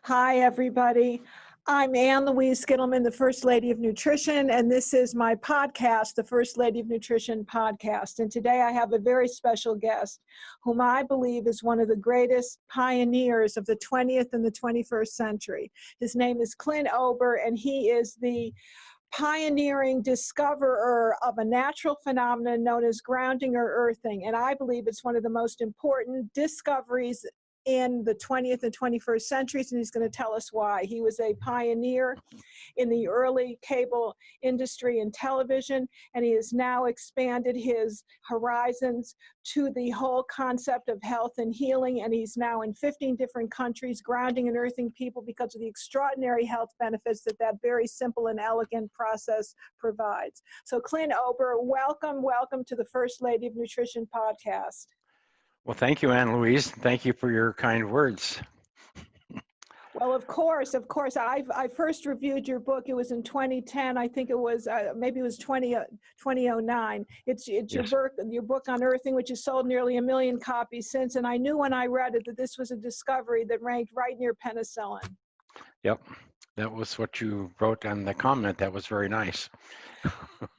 Hi, everybody. I'm Louise Skittleman, the First Lady of Nutrition, and this is my podcast, the First Lady of Nutrition podcast. And today I have a very special guest whom I believe is one of the greatest pioneers of the 20th and the 21st century. His name is Clint Ober, and he is the pioneering discoverer of a natural phenomenon known as grounding or earthing. And I believe it's one of the most important discoveries in the 20th and 21st centuries, and he's going to tell us why. He was a pioneer in the early cable industry and television, and he has now expanded his horizons to the whole concept of health and healing, and he's now in 15 different countries grounding and earthing people because of the extraordinary health benefits that that very simple and elegant process provides. So Clint Ober, welcome to the First Lady of Nutrition podcast. Well, thank you, Louise. Thank you for your kind words. Well, of course. I first reviewed your book. It was in 2010. I think it was, maybe it was 2009. It's yes. Your book on earthing, which has sold nearly 1 million copies since. And I knew when I read it that this was a discovery that ranked right near penicillin. Yep. That was what you wrote on the comment. That was very nice.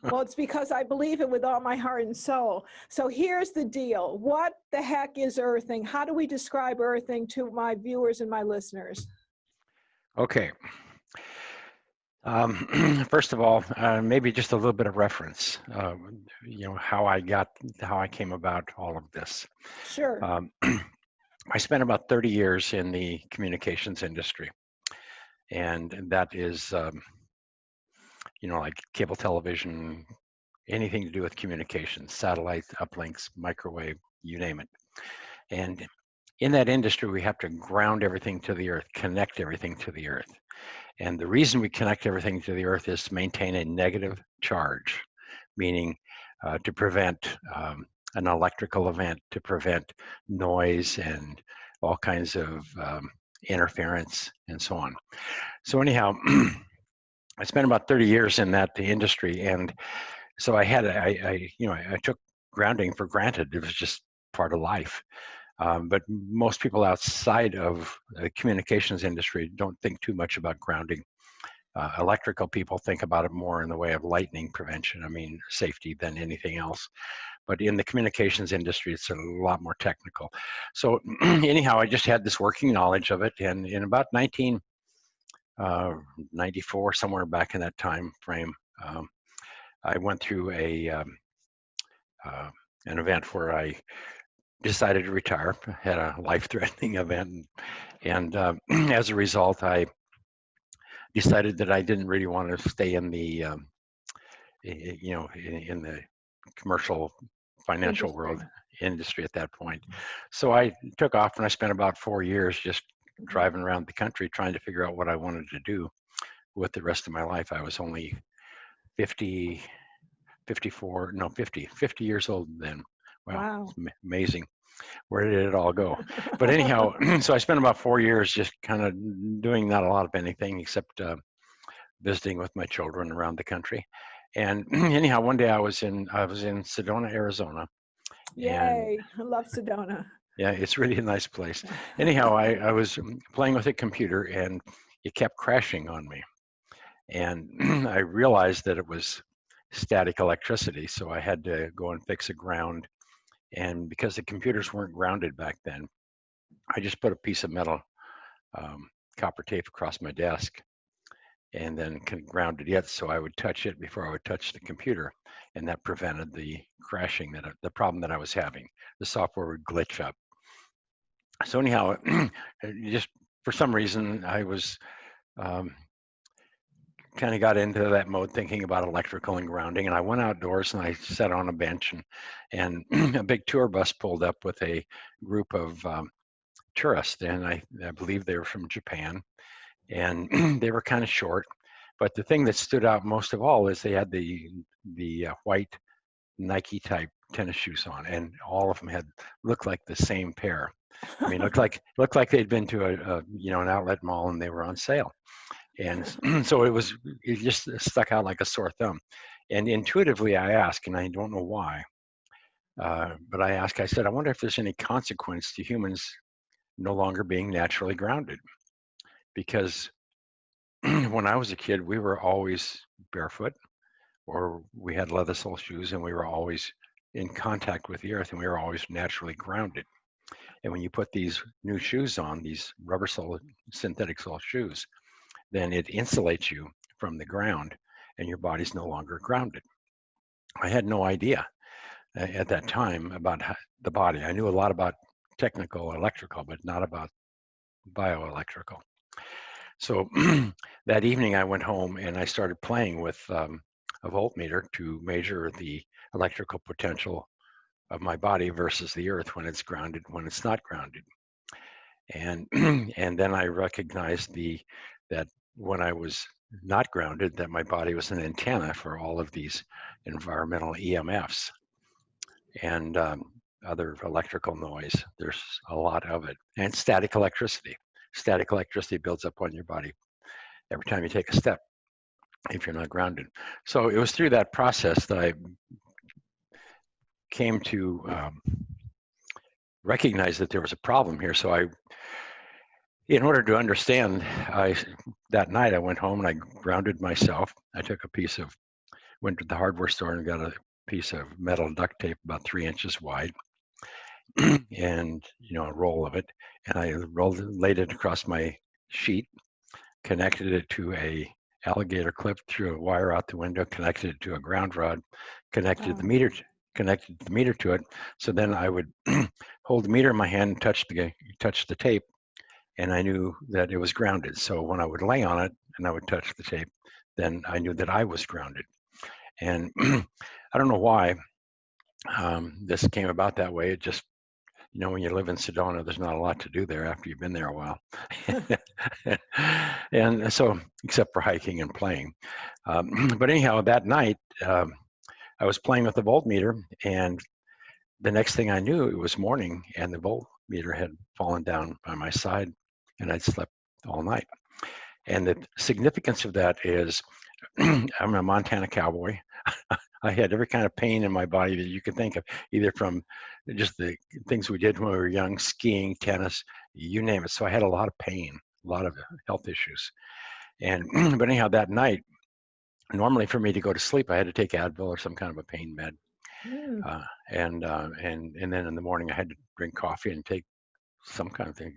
Well, it's because I believe it with all my heart and soul. So here's the deal. What the heck is earthing? How do we describe earthing to my viewers and my listeners? Okay. First of all, maybe just a little bit of reference, how I came about all of this. Sure. I spent about 30 years in the communications industry, and that is, like cable television, anything to do with communications, satellites, uplinks, microwave, you name it. And in that industry, we have to ground everything to the earth, connect everything to the earth. And the reason we connect everything to the earth is to maintain a negative charge, meaning to prevent an electrical event, to prevent noise and all kinds of interference and so on. So anyhow, I spent about 30 years in that industry, and so I took grounding for granted. It was just part of life. But most people outside of the communications industry don't think too much about grounding. Electrical people think about it more in the way of lightning prevention, safety than anything else. But in the communications industry, it's a lot more technical. So anyhow, I just had this working knowledge of it, and in about 1994, somewhere back in that time frame, I went through an event where I decided to retire, had a life-threatening event, and as a result, I decided that I didn't really want to stay in the, in the commercial financial world industry at that point. So I took off, and I spent about 4 years just driving around the country trying to figure out what I wanted to do with the rest of my life. I was only 50 years old then. Wow. It's amazing. Where did it all go? But anyhow, so I spent about 4 years just kind of doing not a lot of anything except visiting with my children around the country. And anyhow, one day I was in Sedona, Arizona. Yay, I love Sedona. Yeah, it's really a nice place. Anyhow, I was playing with a computer, and it kept crashing on me. And I realized that it was static electricity, so I had to go and fix a ground. And because the computers weren't grounded back then, I just put a piece of metal copper tape across my desk and then grounded it so I would touch it before I would touch the computer. And that prevented the crashing, the problem that I was having. The software would glitch up. So anyhow, just for some reason, I was kind of got into that mode thinking about electrical and grounding, and I went outdoors and I sat on a bench, and a big tour bus pulled up with a group of tourists, and I believe they were from Japan, and they were kind of short, but the thing that stood out most of all is they had the white Nike type tennis shoes on, and all of them looked like the same pair. Looked like they'd been to an outlet mall and they were on sale. And so it just stuck out like a sore thumb. And intuitively I asked, and I don't know why, but I said, I wonder if there's any consequence to humans no longer being naturally grounded. because when I was a kid, we were always barefoot, or we had leather sole shoes, and we were always in contact with the earth, and we were always naturally grounded. And when you put these new shoes on, these rubber sole, synthetic sole shoes, then it insulates you from the ground, and your body's no longer grounded. I had no idea at that time about the body. I knew a lot about technical electrical, but not about bioelectrical. So that evening I went home and I started playing with a voltmeter to measure the electrical potential of my body versus the earth when it's grounded, when it's not grounded. And and then I recognized that when I was not grounded, that my body was an antenna for all of these environmental EMFs and other electrical noise. There's a lot of it. And static electricity. Static electricity builds up on your body every time you take a step if you're not grounded. So it was through that process that I came to recognize that there was a problem here. So in order to understand, that night I went home and I grounded myself. I went to the hardware store and got a piece of metal duct tape about 3 inches wide, and a roll of it, and I laid it across my sheet, connected it to a alligator clip, threw a wire out the window, connected it to a ground rod, connected the meter to it. So then I would hold the meter in my hand and touch the tape, and I knew that it was grounded. So when I would lay on it and I would touch the tape, then I knew that I was grounded. And I don't know why this came about that way. It just, when you live in Sedona, there's not a lot to do there after you've been there a while. And so, except for hiking and playing. But anyhow, that night, I was playing with the voltmeter, and the next thing I knew, it was morning, and the voltmeter had fallen down by my side, and I'd slept all night. And the significance of that is, I'm a Montana cowboy. I had every kind of pain in my body that you could think of, either from just the things we did when we were young, skiing, tennis, you name it. So I had a lot of pain, a lot of health issues. And but anyhow, that night, normally for me to go to sleep, I had to take Advil or some kind of a pain med. And then in the morning I had to drink coffee and take some kind of thing,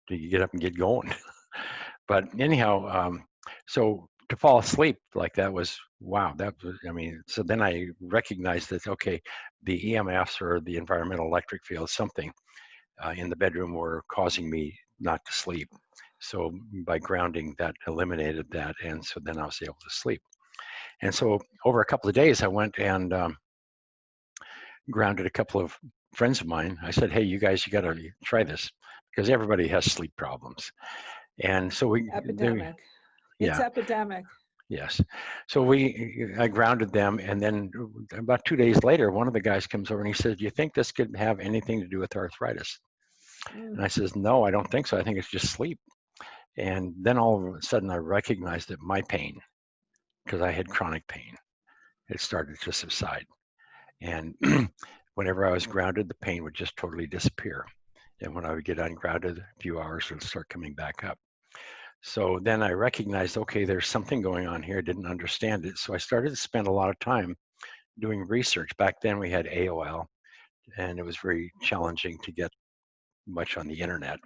to get up and get going. But anyhow, so to fall asleep like that was, wow, so then I recognized that, okay, the EMFs or the environmental electric field, something in the bedroom were causing me not to sleep. So by grounding, that eliminated that. And so then I was able to sleep. And so over a couple of days, I went and grounded a couple of friends of mine. I said, hey, you guys, you got to try this, because everybody has sleep problems. And so epidemic. It's epidemic. Yes. So I grounded them, and then about 2 days later, one of the guys comes over and he says, do you think this could have anything to do with arthritis? And I says, no, I don't think so. I think it's just sleep. And then all of a sudden I recognized that my pain, because I had chronic pain, it started to subside. And whenever I was grounded, the pain would just totally disappear. And when I would get ungrounded, a few hours it would start coming back up. So then I recognized, okay, there's something going on here. I didn't understand it. So I started to spend a lot of time doing research. Back then we had AOL, and it was very challenging to get much on the internet.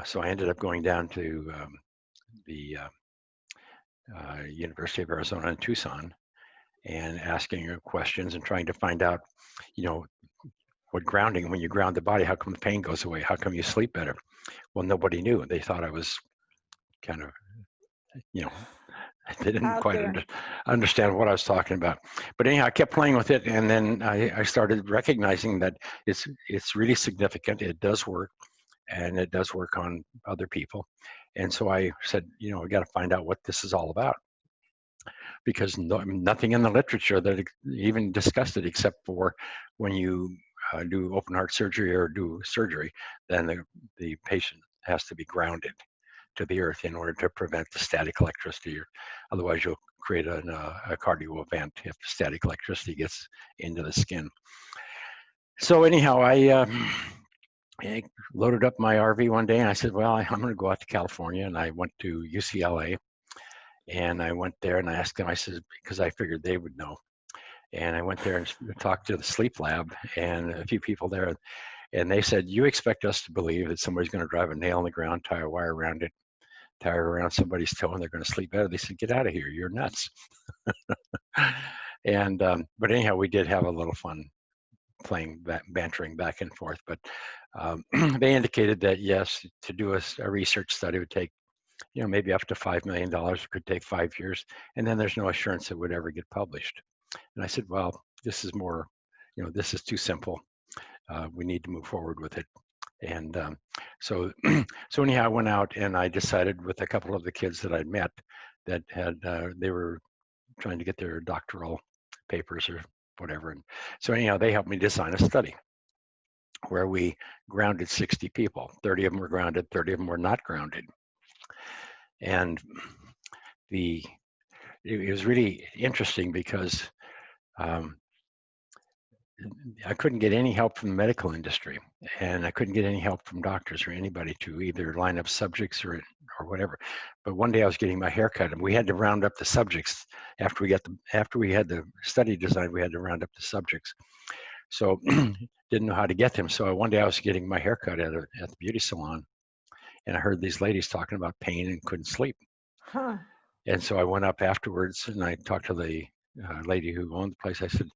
So I ended up going down to the University of Arizona in Tucson and asking questions and trying to find out, what grounding, when you ground the body, how come the pain goes away? How come you sleep better? Well, nobody knew. They thought I was kind of, they didn't quite understand what I was talking about. But anyhow, I kept playing with it, and then I started recognizing that it's really significant. It does work, and it does work on other people. And so I said, we got to find out what this is all about, because nothing in the literature that even discussed it, except for when you do open heart surgery or do surgery, then the patient has to be grounded to the earth in order to prevent the static electricity, or otherwise you'll create a cardio event if the static electricity gets into the skin. So anyhow, I I loaded up my RV one day and I said, well, I'm going to go out to California. And I went to UCLA and I went there and I asked them, I said, because I figured they would know. And I went there and talked to the sleep lab and a few people there. And they said, you expect us to believe that somebody's going to drive a nail in the ground, tie a wire around it, tie it around somebody's toe, and they're going to sleep better. They said, get out of here. You're nuts. And, but anyhow, we did have a little fun playing, bantering back and forth. But they indicated that, yes, to do a research study would take, maybe up to $5 million. It could take 5 years. And then there's no assurance it would ever get published. And I said, well, this is more, this is too simple. We need to move forward with it. And so anyhow, I went out and I decided with a couple of the kids that I'd met that had, they were trying to get their doctoral papers or whatever. And so anyhow, they helped me design a study where we grounded 60 people. 30 of them were grounded, 30 of them were not grounded. And it was really interesting because I couldn't get any help from the medical industry, and I couldn't get any help from doctors or anybody to either line up subjects or whatever. But one day I was getting my hair cut, and we had to round up the subjects after we had the study designed. We had to round up the subjects, so didn't know how to get them. So one day I was getting my hair cut at the beauty salon, and I heard these ladies talking about pain and couldn't sleep. Huh. And so I went up afterwards and I talked to the lady who owned the place. I said,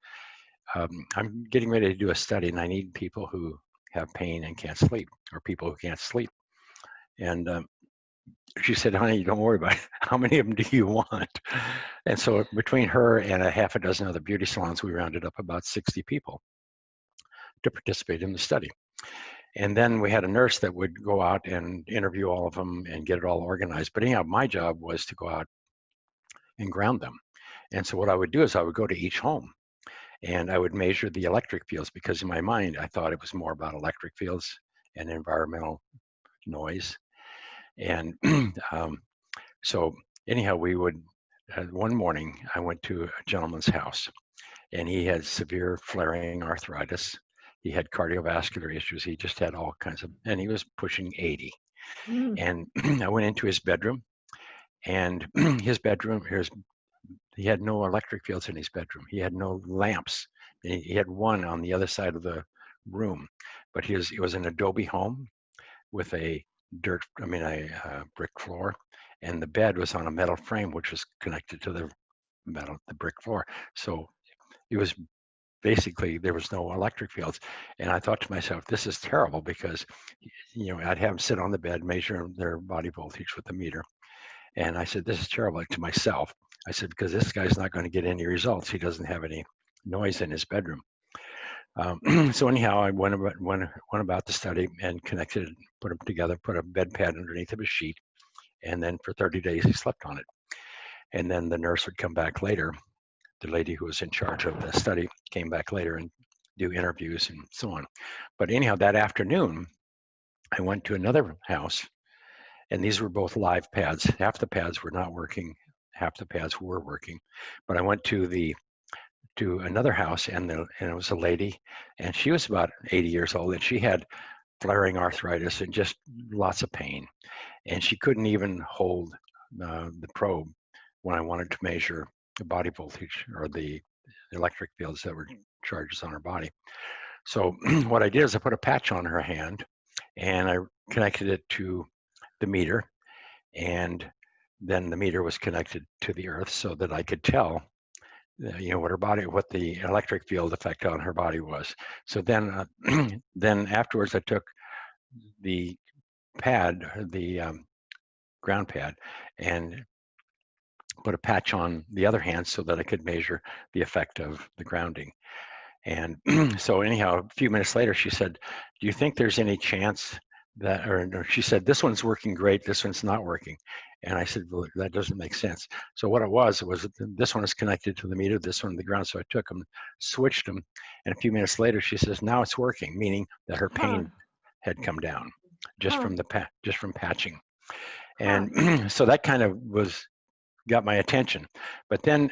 I'm getting ready to do a study and I need people who have pain and can't sleep, or people who can't sleep. And she said, honey, don't worry about it. How many of them do you want? And so between her and a half a dozen other beauty salons, we rounded up about 60 people to participate in the study. And then we had a nurse that would go out and interview all of them and get it all organized. But anyhow, my job was to go out and ground them. And so what I would do is I would go to each home and I would measure the electric fields, because in my mind, I thought it was more about electric fields and environmental noise. And so anyhow, we would, one morning, I went to a gentleman's house and he had severe flaring arthritis. He had cardiovascular issues. He just had all kinds of, and he was pushing 80. And I went into his bedroom, and his bedroom, he had no electric fields in his bedroom. He had no lamps. He had one on the other side of the room, but it was an adobe home with a brick floor, and the bed was on a metal frame, which was connected to the brick floor. So it was basically, there was no electric fields. And I thought to myself, this is terrible, because, I'd have them sit on the bed, measure their body voltage with the meter. And I said, this is terrible, to myself. I said, because this guy's not going to get any results. He doesn't have any noise in his bedroom. So anyhow, I went about the study and connected, put them together, put a bed pad underneath of a sheet. And then for 30 days, he slept on it. And then the nurse would come back later. The lady who was in charge of the study came back later and do interviews and so on. But anyhow, that afternoon, I went to another house, and these were both live pads. Half the pads were not working, half the pads were working. But I went to another house, and it was a lady, and she was about 80 years old, and she had flaring arthritis and just lots of pain. And she couldn't even hold the probe when I wanted to measure the body voltage or the electric fields that were charges on her body. So what I did is I put a patch on her hand and I connected it to the meter, and then the meter was connected to the earth so that I could tell what the electric field effect on her body was. So then then afterwards I took the pad, the ground pad, and put a patch on the other hand so that I could measure the effect of the grounding. And so anyhow, a few minutes later, she said, do you think there's any chance that, or she said, this one's working great, this one's not working. And I said, well, that doesn't make sense. So what it was this one is connected to the meter, this one to the ground. So I took them, switched them. And a few minutes later, she says, now it's working, meaning that her pain had come down just from patching. And so that kind of got my attention. But then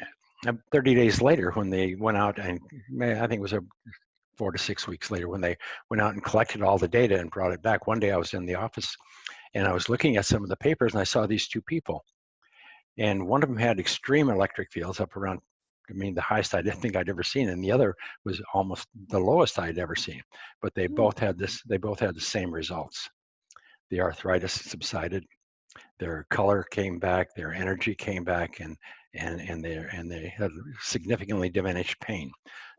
30 days later, when they went out, and I think it was 4 to 6 weeks later, when they went out and collected all the data and brought it back. One day I was in the office and I was looking at some of the papers and I saw these two people. And one of them had extreme electric fields up around, I mean, the highest I didn't think I'd ever seen, and the other was almost the lowest I'd ever seen. But they both had the same results. The arthritis subsided, their color came back, their energy came back, and they had significantly diminished pain.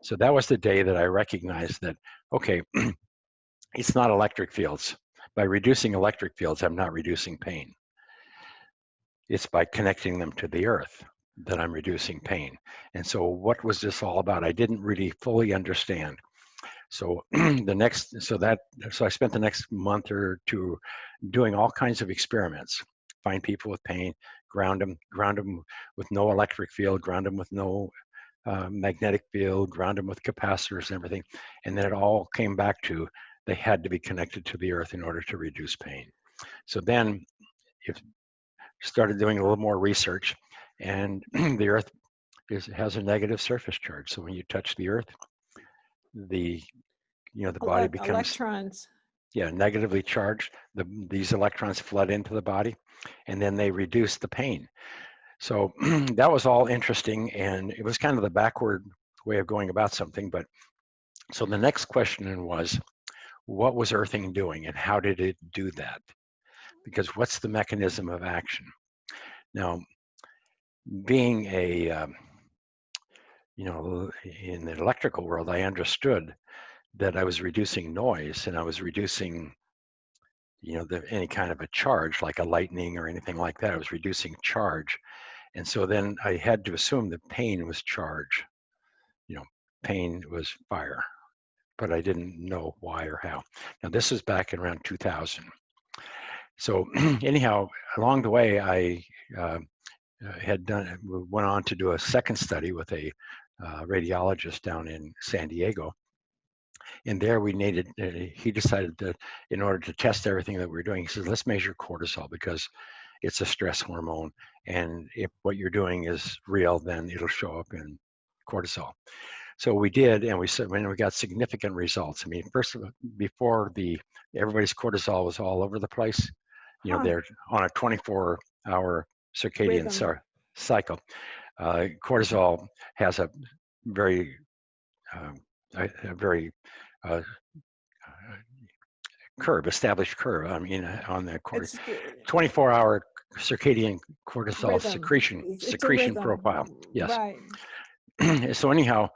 So that was the day that I recognized that, okay, it's not electric fields. By reducing electric fields, I'm not reducing pain. It's by connecting them to the earth that I'm reducing pain. And so what was this all about? I didn't really fully understand. So so I spent the next month or two doing all kinds of experiments. Find people with pain, ground them with no electric field, ground them with no magnetic field, ground them with capacitors and everything. And then it all came back to they had to be connected to the earth in order to reduce pain. So then if started doing a little more research, and the earth has a negative surface charge. So when you touch the earth, the body becomes electrons. Yeah, negatively charged. These electrons flood into the body, and then they reduce the pain. So that was all interesting, and it was kind of the backward way of going about something. But so the next question was, what was earthing doing, and how did it do that? Because what's the mechanism of action? Now, being in the electrical world, I understood that I was reducing noise and I was reducing, any kind of a charge, like a lightning or anything like that. I was reducing charge. And so then I had to assume that pain was charge. Pain was fire, but I didn't know why or how. Now, this is back in around 2000. So anyhow, along the way, I went on to do a second study with a radiologist down in San Diego. And there he decided that in order to test everything that we're doing, he says, let's measure cortisol because it's a stress hormone. And if what you're doing is real, then it'll show up in cortisol. So we did, and we got significant results. I mean, first of all, before everybody's cortisol was all over the place. They're on a 24-hour circadian cycle. Cortisol has a very established curve. I mean, on the 24-hour circadian cortisol secretion profile. Yes. Right. So anyhow,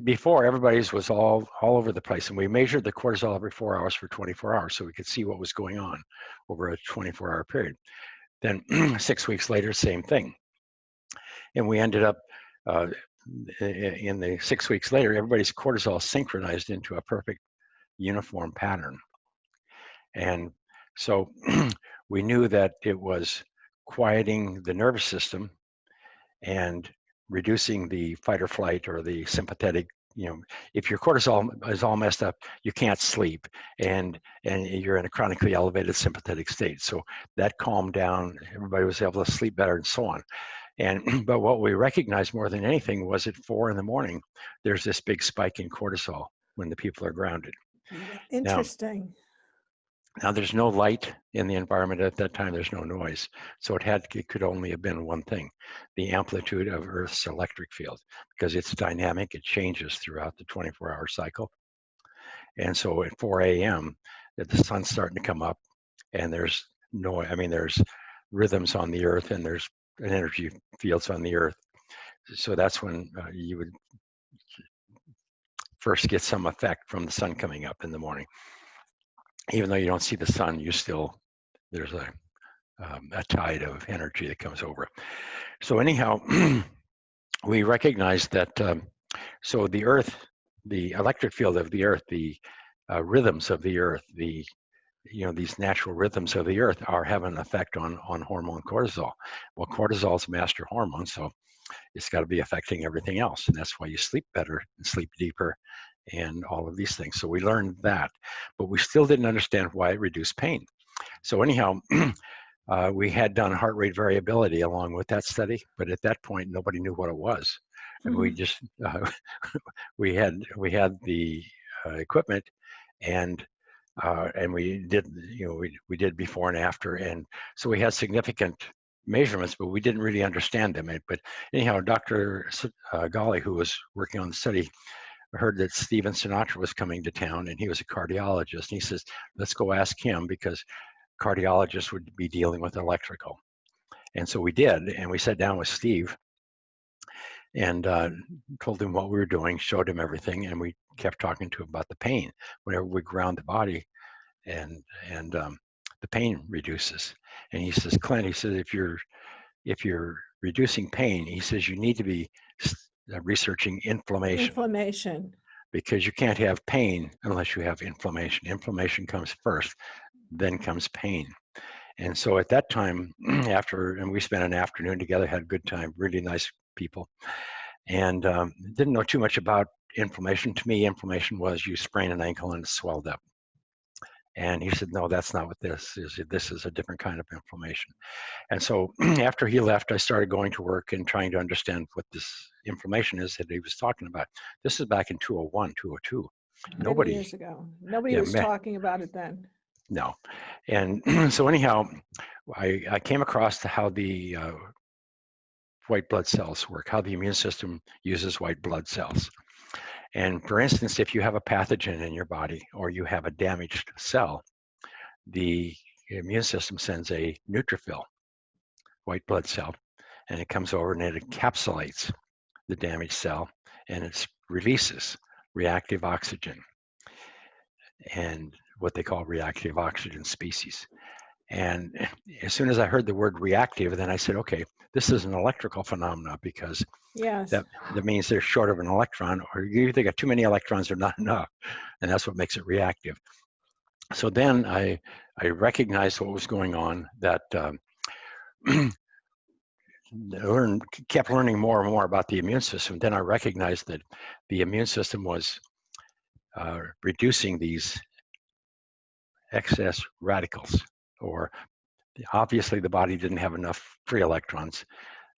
before everybody's was all over the place, and we measured the cortisol every 4 hours for 24 hours, so we could see what was going on over a 24-hour period. Then 6 weeks later, same thing, and we ended up. In the 6 weeks later, everybody's cortisol synchronized into a perfect uniform pattern. And so we knew that it was quieting the nervous system and reducing the fight or flight or the sympathetic. If your cortisol is all messed up, you can't sleep, and you're in a chronically elevated sympathetic state. So that calmed down, everybody was able to sleep better and so on. But what we recognized more than anything was at 4 a.m, there's this big spike in cortisol when the people are grounded. Interesting. Now there's no light in the environment at that time, there's no noise. So it could only have been one thing, the amplitude of Earth's electric field, because it's dynamic, it changes throughout the 24-hour cycle. And so at 4 a.m, the sun's starting to come up, and there's there's rhythms on the Earth, and there's energy fields on the Earth. So that's when you would first get some effect from the sun coming up in the morning. Even though you don't see the sun, there's a tide of energy that comes over. So anyhow, we recognize that, so the Earth, the electric field of the Earth, the rhythms of the Earth, these natural rhythms of the Earth are having an effect on hormone cortisol. Well, cortisol is master hormone, so it's got to be affecting everything else, and that's why you sleep better and sleep deeper and all of these things. So we learned that, but we still didn't understand why it reduced pain. So anyhow, we had done heart rate variability along with that study, but at that point, nobody knew what it was. and we just we had the equipment, and we did, we did before and after, and so we had significant measurements, but we didn't really understand them. But anyhow, Dr. Ghali, who was working on the study, heard that Steven Sinatra was coming to town, and he was a cardiologist. And he says, let's go ask him, because cardiologists would be dealing with electrical. And so we did, and we sat down with Steve and told him what we were doing, showed him everything, and we kept talking to him about the pain. Whenever we ground the body, and the pain reduces. And he says, Clint, he says, if you're reducing pain, he says, you need to be researching inflammation. Inflammation. Because you can't have pain unless you have inflammation. Inflammation comes first, then comes pain. And so at that time, and we spent an afternoon together, had a good time, really nice people, and didn't know too much about inflammation. To me, inflammation was you sprain an ankle and it swelled up. And he said, no, that's not what this is. This is a different kind of inflammation. And so after he left, I started going to work and trying to understand what this inflammation is that he was talking about. This is back in 2001, 2002. Many years ago. Nobody was talking about it then. No. And so anyhow, I came across how the white blood cells work, how the immune system uses white blood cells. And for instance, if you have a pathogen in your body or you have a damaged cell, the immune system sends a neutrophil, white blood cell, and it comes over and it encapsulates the damaged cell, and it releases reactive oxygen and what they call reactive oxygen species. And as soon as I heard the word reactive, then I said, okay, this is an electrical phenomena, because yes, that means they're short of an electron, or you either got too many electrons or not enough, and that's what makes it reactive. So then I recognized what was going on, that kept learning more and more about the immune system. Then I recognized that the immune system was reducing these excess radicals, or obviously the body didn't have enough free electrons,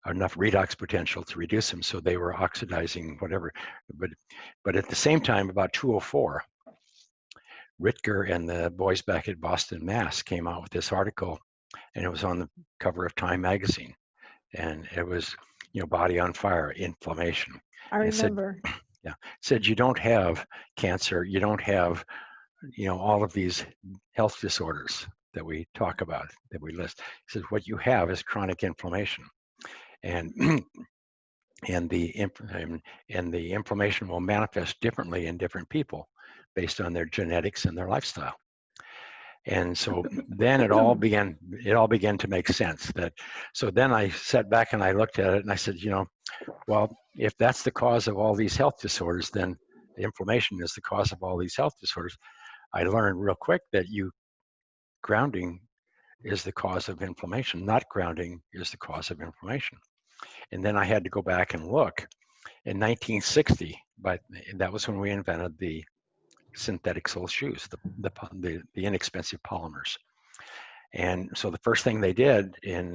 enough redox potential to reduce them, so they were oxidizing whatever. But at the same time, about 2004, Ritger and the boys back at Boston, Mass. came out with this article, and it was on the cover of Time magazine, and it was, body on fire, inflammation. I remember. It said you don't have cancer, you don't have, all of these health disorders that we talk about, that we list. It says what you have is chronic inflammation, and the inflammation will manifest differently in different people based on their genetics and their lifestyle. And so then it all began to make sense. So then I sat back and I looked at it and I said, well, if that's the cause of all these health disorders, then inflammation is the cause of all these health disorders. I learned real quick that grounding is the cause of inflammation, not grounding is the cause of inflammation. And then I had to go back and look. In 1960, but that was when we invented the synthetic sole shoes, the inexpensive polymers. And so the first thing they did in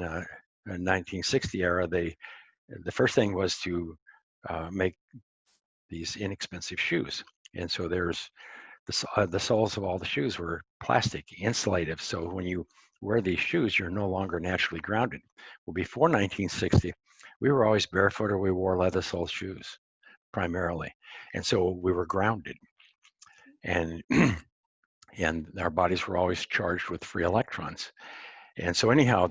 1960 era, the first thing was to make these inexpensive shoes. And so there's the soles of all the shoes were plastic, insulative. So when you wear these shoes, you're no longer naturally grounded. Well, before 1960, we were always barefoot, or we wore leather sole shoes primarily. And so we were grounded. And and our bodies were always charged with free electrons. And so anyhow,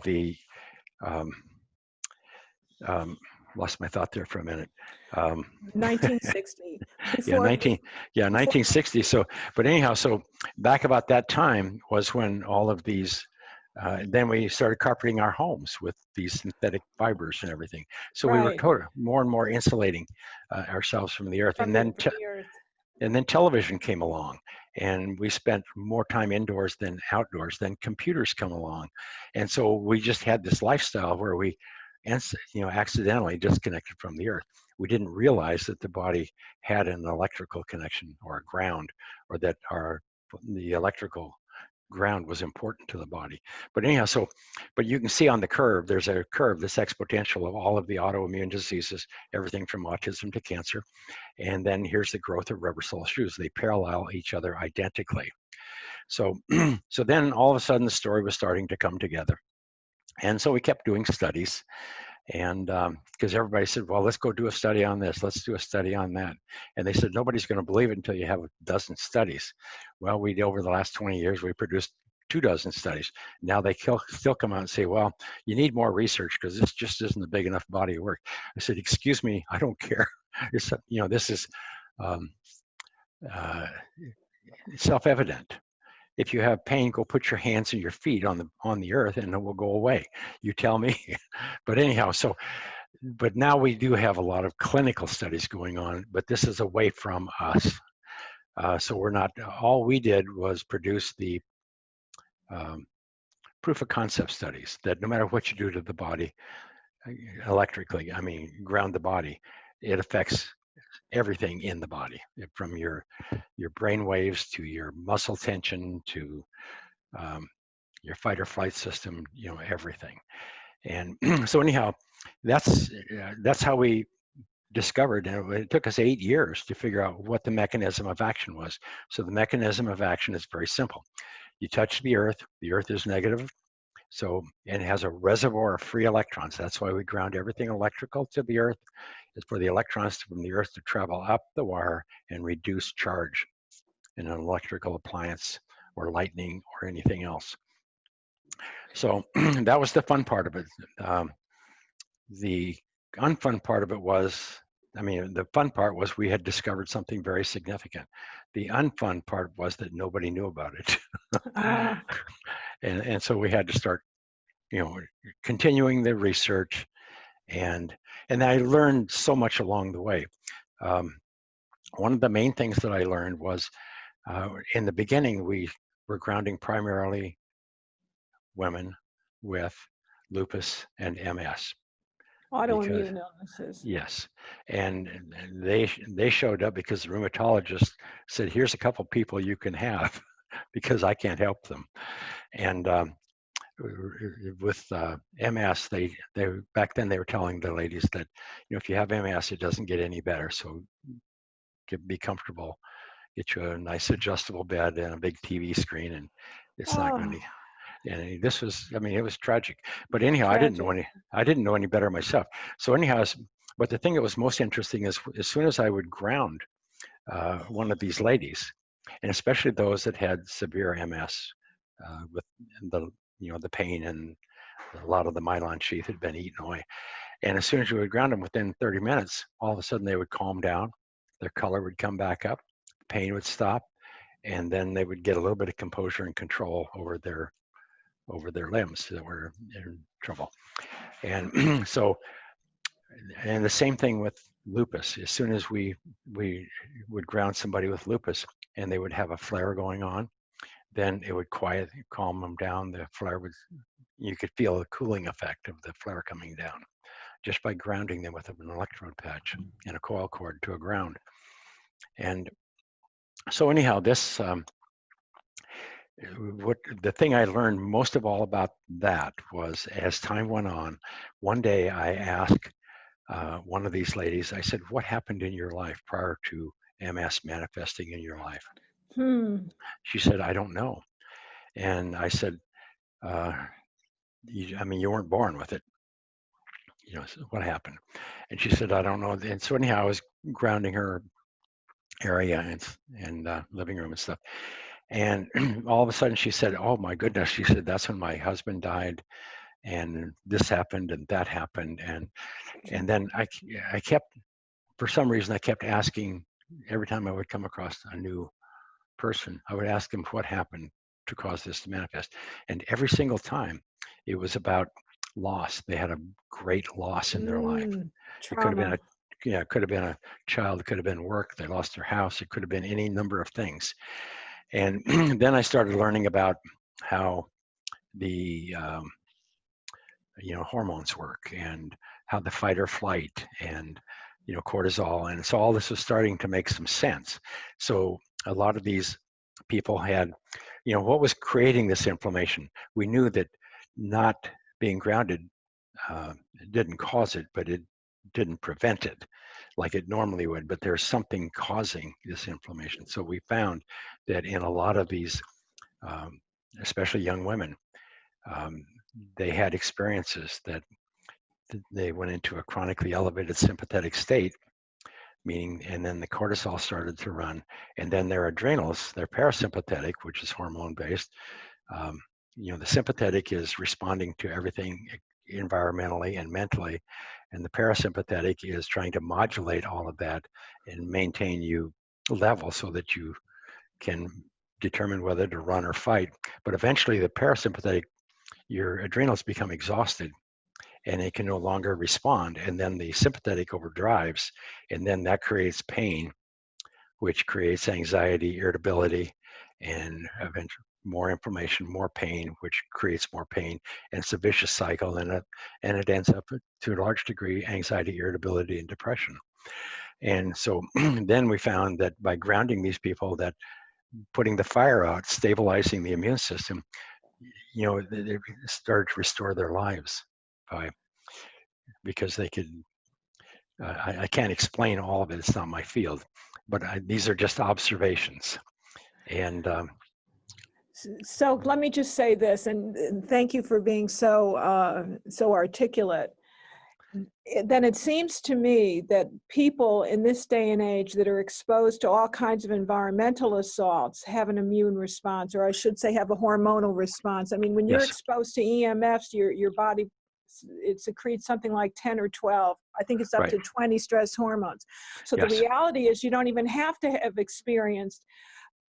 lost my thought there for a minute. 1960. Yeah, 1960. So, but anyhow, so back about that time was when all of these, then we started carpeting our homes with these synthetic fibers and everything. So we were more and more insulating ourselves from the earth. And then television came along, and we spent more time indoors than outdoors. Then computers come along, and so we just had this lifestyle where we, accidentally disconnected from the earth. We didn't realize that the body had an electrical connection or a ground, or that the electrical ground was important to the body. But anyhow, so, but you can see on the curve, there's a curve, this exponential of all of the autoimmune diseases, everything from autism to cancer. And then here's the growth of rubber sole shoes. They parallel each other identically. So, so then all of a sudden the story was starting to come together. And so we kept doing studies. And because everybody said, well, let's go do a study on this, let's do a study on that. And they said, nobody's going to believe it until you have a dozen studies. Well, over the last 20 years, we produced 24 studies. Now they still come out and say, well, you need more research because this just isn't a big enough body of work. I said, excuse me, I don't care. It's, this is self-evident. If you have pain, go put your hands and your feet on the earth and it will go away. You tell me. But anyhow, so, but now we do have a lot of clinical studies going on, but this is away from us. So we're not, all we did was produce the proof of concept studies that no matter what you do to the body electrically, I mean, ground the body, it affects everything in the body, from your brain waves to your muscle tension to your fight or flight system, everything. And so anyhow, that's how we discovered, and it took us 8 years to figure out what the mechanism of action was. So the mechanism of action is very simple. You touch the earth is negative, so, and it has a reservoir of free electrons. That's why we ground everything electrical to the earth, is for the electrons from the earth to travel up the wire and reduce charge in an electrical appliance or lightning or anything else. So that was the fun part of it. The unfun part of it was, the fun part was we had discovered something very significant. The unfun part was that nobody knew about it. And so we had to start, continuing the research, and I learned so much along the way. One of the main things that I learned was, in the beginning, we were grounding primarily women with lupus and MS. Autoimmune illnesses. Yes, and they showed up because the rheumatologist said, here's a couple people you can have because I can't help them. And with MS, they back then they were telling the ladies that, if you have MS, it doesn't get any better. So be comfortable, get you a nice adjustable bed and a big TV screen, and it's not going to. And this was, it was tragic. But anyhow, I didn't know any better myself. So anyhow, but the thing that was most interesting is, as soon as I would ground one of these ladies, and especially those that had severe MS, with the pain, and a lot of the myelin sheath had been eaten away. And as soon as you would ground them, within 30 minutes, all of a sudden they would calm down, their color would come back up, pain would stop, and then they would get a little bit of composure and control over their limbs that were in trouble. And so, and the same thing with lupus. As soon as we would ground somebody with lupus and they would have a flare going on, then it would calm them down. The flare you could feel the cooling effect of the flare coming down just by grounding them with an electrode patch and a coil cord to a ground. And so anyhow, this, the thing I learned most of all about that was, as time went on, one day I asked one of these ladies, I said, what happened in your life prior to MS manifesting in your life? She said, I don't know. And I said, you weren't born with it. So what happened? And she said, I don't know. And so anyhow, I was grounding her area and living room and stuff. And all of a sudden she said, oh my goodness, she said, that's when my husband died, and this happened and that happened. And then I kept, for some reason, I kept asking, every time I would come across a new person, I would ask them what happened to cause this to manifest. And every single time it was about loss. They had a great loss in their life. It could have been a child, it could have been work, they lost their house, it could have been any number of things. And then I started learning about how the hormones work, and how the fight or flight, and cortisol, and so all this was starting to make some sense. So a lot of these people had, what was creating this inflammation? We knew that not being grounded didn't cause it, but it didn't prevent it like it normally would, but there's something causing this inflammation. So we found that in a lot of these, especially young women, they had experiences that they went into a chronically elevated sympathetic state, meaning, and then the cortisol started to run, and then their adrenals, their parasympathetic, which is hormone based, the sympathetic is responding to everything environmentally and mentally, and the parasympathetic is trying to modulate all of that and maintain you level so that you can determine whether to run or fight. But eventually the parasympathetic, your adrenals become exhausted and it can no longer respond, and then the sympathetic overdrives, and then that creates pain, which creates anxiety, irritability, and eventually more inflammation, more pain, which creates more pain, and it's a vicious cycle, and it ends up to a large degree anxiety, irritability, and depression. And so then we found that by grounding these people, that putting the fire out, stabilizing the immune system, they started to restore their lives because they could. I can't explain all of it; it's not my field, but these are just observations. And so let me just say this, and thank you for being so articulate. Then it seems to me that people in this day and age that are exposed to all kinds of environmental assaults have an immune response, or I should say have a hormonal response. I mean, when you're exposed to EMFs, your body, it secretes something like 10 or 12. I think it's up to 20 stress hormones. So the reality is you don't even have to have experienced,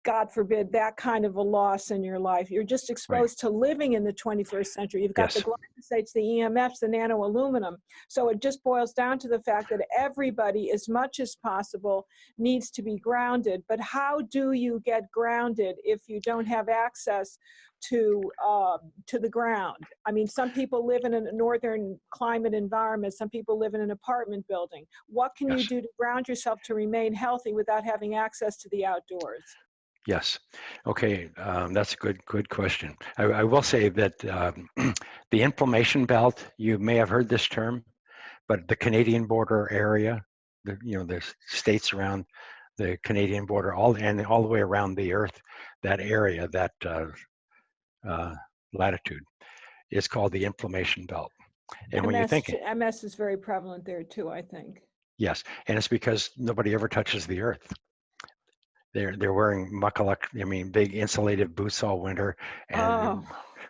God forbid, that kind of a loss in your life. You're just exposed to living in the 21st century. You've got the glyphosates, the EMFs, the nano aluminum. So it just boils down to the fact that everybody, as much as possible, needs to be grounded. But how do you get grounded if you don't have access to the ground? I mean, some people live in a northern climate environment. Some people live in an apartment building. What can you do to ground yourself to remain healthy without having access to the outdoors? Yes. Okay. That's a good question. I will say that the inflammation belt, you may have heard this term, but the Canadian border area, the states around the Canadian border, all the way around the Earth, that area, that latitude, is called the inflammation belt. And when you think MS is very prevalent there too, I think. Yes, and it's because nobody ever touches the Earth. They're wearing big insulated boots all winter, and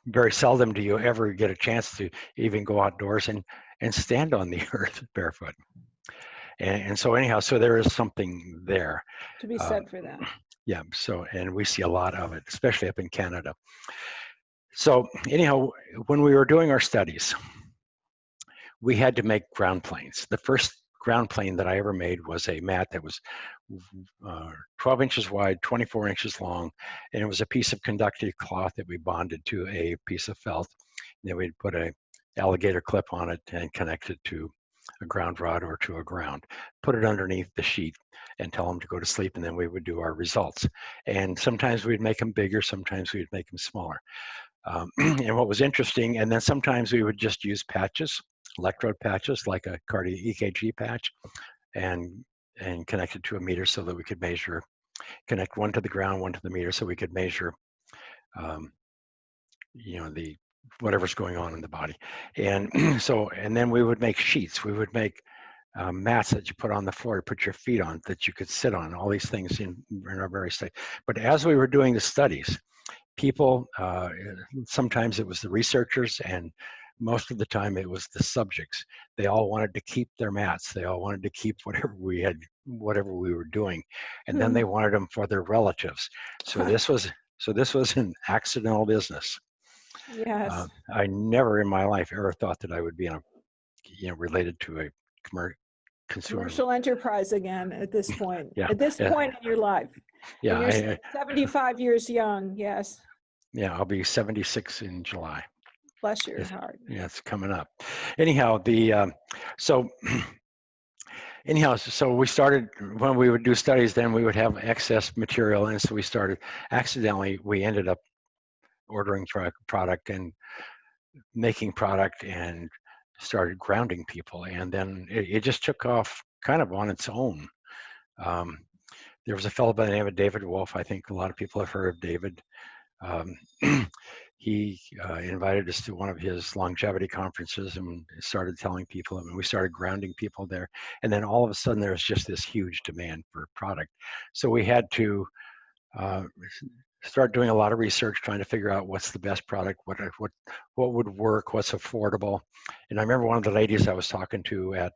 very seldom do you ever get a chance to even go outdoors and stand on the earth barefoot. And so anyhow, so there is something there to be said for that. Yeah. So, and we see a lot of it, especially up in Canada. So anyhow, when we were doing our studies, we had to make ground planes. The first ground plane that I ever made was a mat that was 12 inches wide, 24 inches long, and it was a piece of conductive cloth that we bonded to a piece of felt. And then we'd put a alligator clip on it and connect it to a ground rod or to a ground, put it underneath the sheet and tell them to go to sleep, and then we would do our results. And sometimes we'd make them bigger, sometimes we'd make them smaller. And what was interesting, and then sometimes we would just use patches, electrode patches, like a cardiac EKG patch, and connect it to a meter so that we could measure, connect one to the ground, one to the meter, so we could measure, the whatever's going on in the body. And so, and then we would make sheets. We would make mats that you put on the floor to put your feet on, that you could sit on. All these things in our various states. But as we were doing the studies, people, sometimes it was the researchers, and most of the time it was the subjects. They all wanted to keep their mats. They all wanted to keep whatever we were doing, and then they wanted them for their relatives. So this was an accidental business. Yes. I never in my life ever thought that I would be in a, related to a commercial enterprise again at this point. Yeah. At this point in your life. Yeah. And you're 75 years young. Yes. Yeah, I'll be 76 in July. Bless your heart. Yeah, it's coming up. Anyhow, anyhow, so we started, when we would do studies, then we would have excess material. And so we started, accidentally, we ended up ordering product and making product and started grounding people. And then it just took off kind of on its own. There was a fellow by the name of David Wolf. I think a lot of people have heard of David. Um, he invited us to one of his longevity conferences and started telling people, and we started grounding people there. And then all of a sudden, there was just this huge demand for product. So we had to start doing a lot of research, trying to figure out what's the best product, what would work, what's affordable. And I remember one of the ladies I was talking to at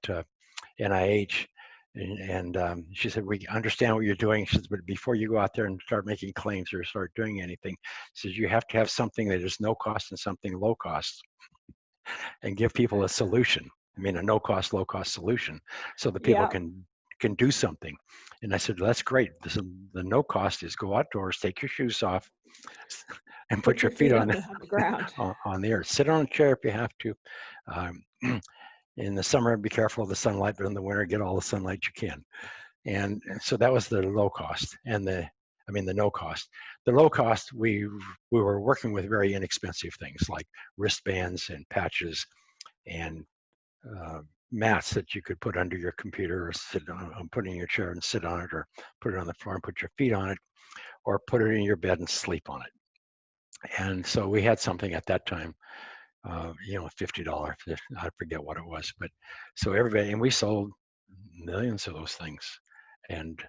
NIH, and she said, "We understand what you're doing." She says, "But before you go out there and start making claims or start doing anything," she says, "you have to have something that is no cost and something low cost, and give people a solution. I mean, a no cost, low cost solution, so that people Yeah. can do something." And I said, "That's great. The no cost is go outdoors, take your shoes off, and put your feet on the ground. on the earth. Sit on a chair if you have to. Um, in the summer, be careful of the sunlight, but in the winter, get all the sunlight you can." And so that was the low cost, and the no cost. The low cost, we were working with very inexpensive things like wristbands and patches and mats that you could put under your computer, or sit on, put in your chair and sit on it, or put it on the floor and put your feet on it, or put it in your bed and sleep on it. And so we had something at that time, $50, I forget what it was, but so everybody, and we sold millions of those things. And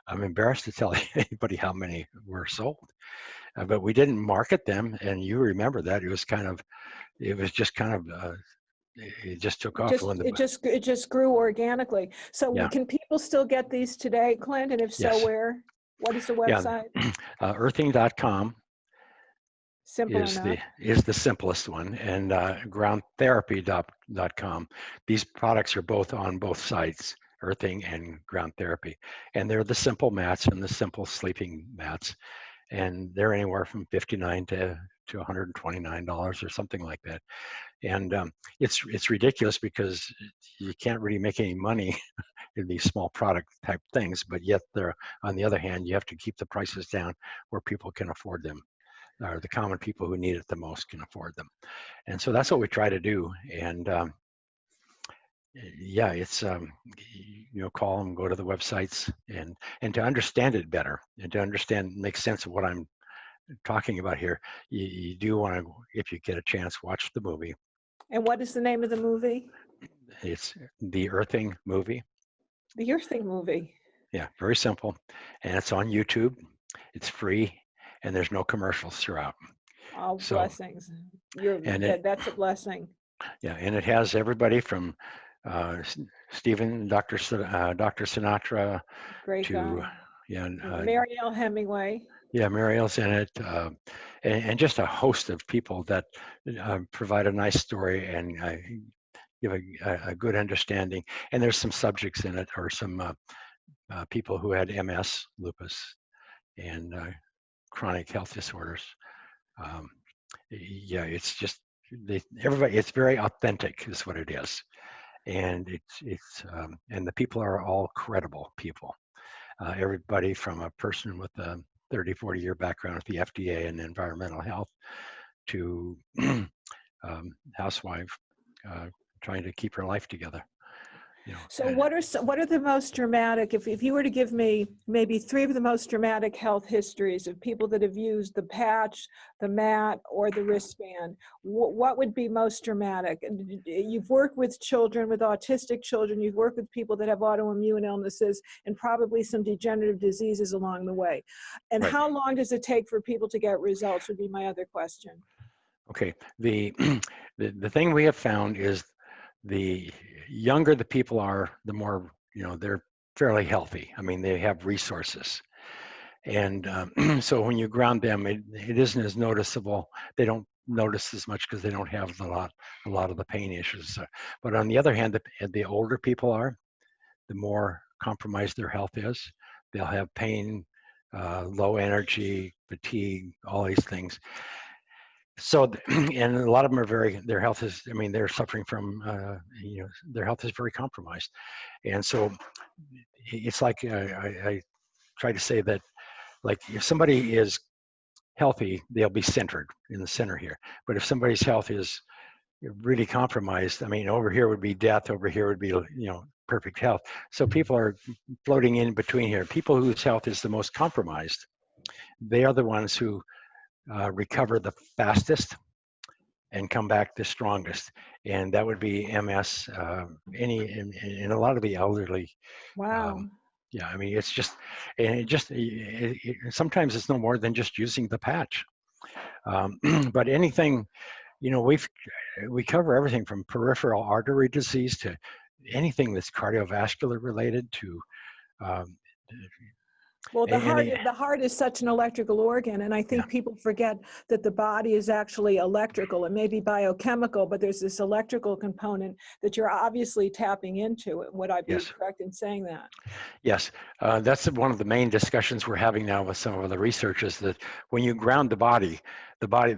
I'm embarrassed to tell anybody how many were sold, but we didn't market them. And you remember that it was just kind of, it just took off. It just grew organically. So Yeah. can people still get these today, Clint? And if so, Yes. where? What is the Yeah. website? Earthing.com Simple is enough. the simplest one, and groundtherapy.com. These products are both on both sites, Earthing and Ground Therapy, and they're the simple mats and the simple sleeping mats, and they're anywhere from $59 to $129 or something like that. And it's ridiculous because you can't really make any money in these small product type things, but yet they're, on the other hand, you have to keep the prices down where people can afford them, or the common people who need it the most can afford them. And so that's what we try to do. And yeah, it's call them, go to the websites, and to understand it better, and to make sense of what I'm talking about here, you do want to, if you get a chance, watch the movie. And what is the name of the movie? It's the Earthing movie. The Earthing movie. Yeah, very simple, and it's on YouTube. It's free, and there's no commercials throughout. Oh, So, blessings. That's a blessing. Yeah, and it has everybody from Stephen, Dr. Sinatra, Great to guy. yeah, Marielle Hemingway. Yeah, Marielle's in it, and just a host of people that provide a nice story and give a good understanding. And there's some subjects in it, or some people who had MS, lupus, and chronic health disorders. Yeah, it's just everybody. It's very authentic, is what it is, and and the people are all credible people. Everybody from a person with a 30, 40-year background at the FDA and environmental health to housewife trying to keep her life together. So what are the most dramatic, if you were to give me maybe 3 of the most dramatic health histories of people that have used the patch, the mat, or the wristband, what would be most dramatic? You've worked with children, with autistic children, you've worked with people that have autoimmune illnesses and probably some degenerative diseases along the way. And Right. how long does it take for people to get results would be my other question. Okay, the thing we have found is the younger the people are, the more, they're fairly healthy. I mean, they have resources. And so when you ground them, it isn't as noticeable. They don't notice as much because they don't have a lot of the pain issues. But on the other hand, the older people are, the more compromised their health is. They'll have pain, low energy, fatigue, all these things. So, and a lot of them are their health is, I mean, they're suffering from, their health is very compromised. And so it's like, I try to say that, like, if somebody is healthy, they'll be centered in the center here. But if somebody's health is really compromised, I mean, over here would be death, over here would be, perfect health. So people are floating in between here. People whose health is the most compromised, they are the ones who recover the fastest and come back the strongest. And that would be MS, and a lot of the elderly. Wow. Yeah, I mean, it's just, and sometimes it's no more than just using the patch. But anything, we cover everything from peripheral artery disease to anything that's cardiovascular related to, Well, any, the heart is such an electrical organ, and I think yeah, people forget that the body is actually electrical. It may be biochemical, but there's this electrical component that you're obviously tapping into. Would I be yes, correct in saying that? yes. That's one of the main discussions we're having now with some of the researchers, that when you ground the body,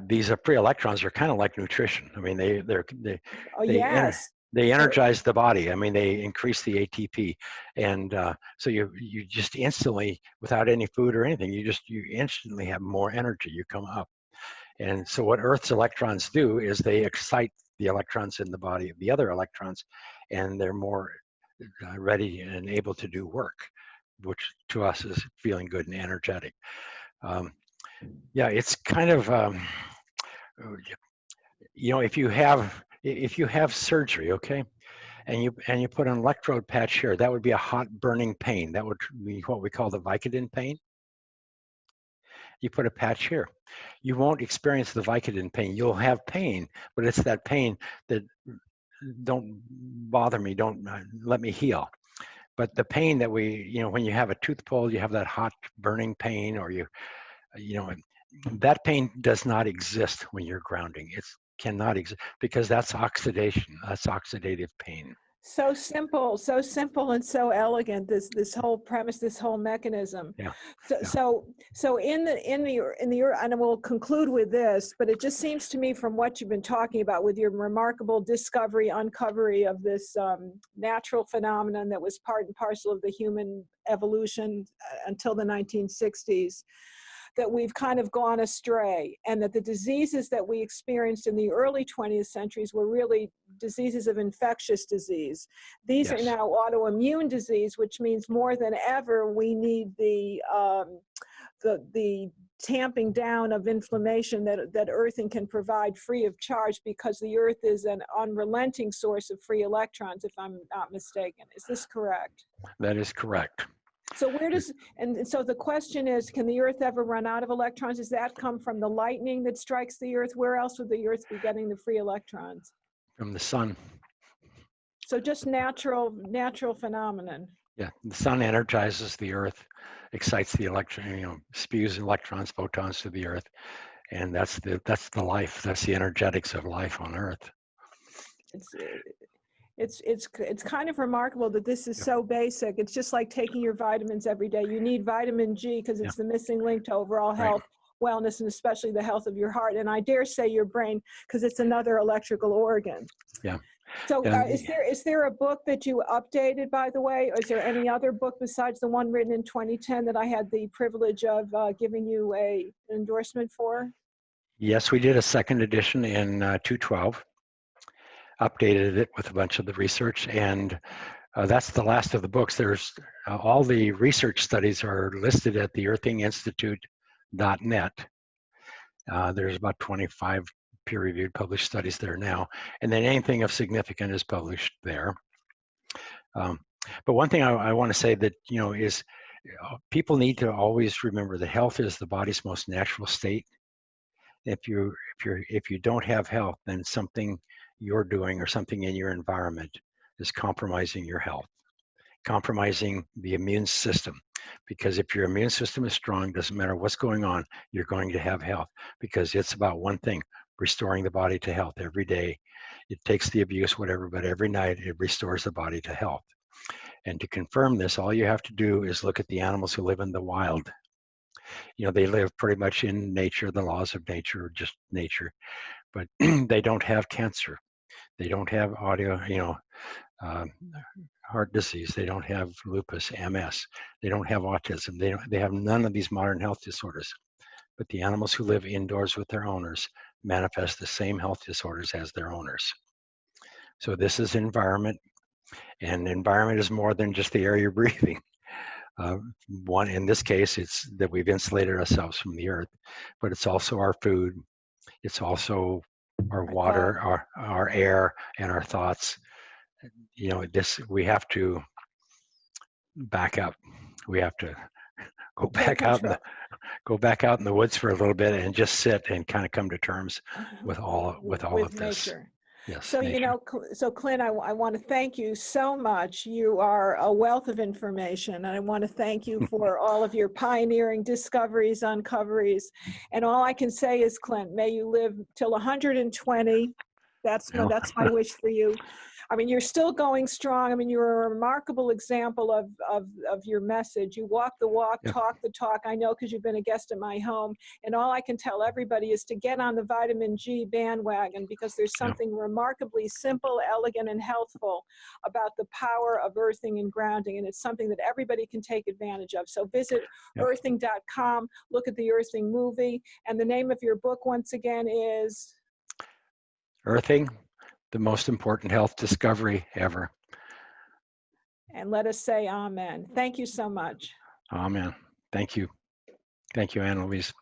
these free electrons are kind of like nutrition. I mean, they Oh, they enter, yes. they They're- energize the body. I mean, they increase the ATP, and so you just instantly, without any food or anything, you instantly have more energy. You come up, and so what Earth's electrons do is they excite the electrons in the body of the other electrons, and they're more ready and able to do work, which to us is feeling good and energetic. Um, yeah, it's kind of if you have surgery, okay, and you put an electrode patch here, that would be a hot burning pain. That would be what we call the Vicodin pain. You put a patch here, you won't experience the Vicodin pain. You'll have pain, but it's that pain that don't bother me, don't let me heal. But the pain that when you have a tooth pulled, you have that hot burning pain, or that pain does not exist when you're grounding. It cannot exist because that's oxidation. That's oxidative pain. So simple and so elegant, this whole premise, this whole mechanism. Yeah, So yeah, in the and we'll conclude with this, but it just seems to me from what you've been talking about with your remarkable uncovery of this natural phenomenon that was part and parcel of the human evolution until the 1960s, that we've kind of gone astray, and that the diseases that we experienced in the early 20th centuries were really diseases of infectious disease. These are yes, now autoimmune disease, which means more than ever we need the tamping down of inflammation that earthing can provide free of charge, because the earth is an unrelenting source of free electrons, if I'm not mistaken. Is this correct? that is correct. So and so the question is, can the earth ever run out of electrons? Does that come from the lightning that strikes the earth? Where else would the earth be getting the free electrons? From the sun. So just natural phenomenon. Yeah, the sun energizes the earth, excites the electron, spews electrons, photons to the earth, and that's the life. That's the energetics of life on Earth. It's kind of remarkable that this is Yeah, so basic. It's just like taking your vitamins every day. You need vitamin G because yeah, it's the missing link to overall right. health, wellness, and especially the health of your heart. And I dare say your brain, because it's another electrical organ. Yeah. So And is there a book that you updated, by the way? Or is there any other book besides the one written in 2010 that I had the privilege of giving you an endorsement for? yes, we did a second edition in 2012. Updated it with a bunch of the research, and that's the last of the books. There's all the research studies are listed at the earthinginstitute.net. There's about 25 peer-reviewed published studies there now, and then anything of significance is published there. But one thing I want to say that is people need to always remember that health is the body's most natural state. If you don't have health, then something you're doing or something in your environment is compromising your health, compromising the immune system. Because if your immune system is strong, doesn't matter what's going on, you're going to have health, because it's about one thing: restoring the body to health every day. It takes the abuse, whatever, but every night it restores the body to health. And to confirm this, all you have to do is look at the animals who live in the wild. they live pretty much in nature, the laws of nature, just nature, but they don't have cancer. They don't have uh, heart disease. They don't have lupus, MS. They don't have autism. They have none of these modern health disorders. But the animals who live indoors with their owners manifest the same health disorders as their owners. So this is environment, and environment is more than just the air you're breathing. One, in this case, it's that we've insulated ourselves from the earth, but it's also our food. It's also our water, our air, and our thoughts. We have to back up. We have to go back out in the woods for a little bit and just sit and kind of come to terms with all of this. Nature. Yes. So, nature. So Clint, I want to thank you so much. You are a wealth of information, and I want to thank you for all of your pioneering discoveries, uncoveries. And all I can say is, Clint, may you live till 120. That's my wish for you. I mean, you're still going strong. I mean, you're a remarkable example of your message. You walk the walk, talk the talk. I know because you've been a guest at my home. And all I can tell everybody is to get on the vitamin G bandwagon, because there's something remarkably simple, elegant, and healthful about the power of earthing and grounding. And it's something that everybody can take advantage of. So visit earthing.com, look at the Earthing movie. And the name of your book, once again, is? Earthing, the most important health discovery ever. And let us say amen. Thank you so much. Amen. Thank you. Thank you, Anna Louise.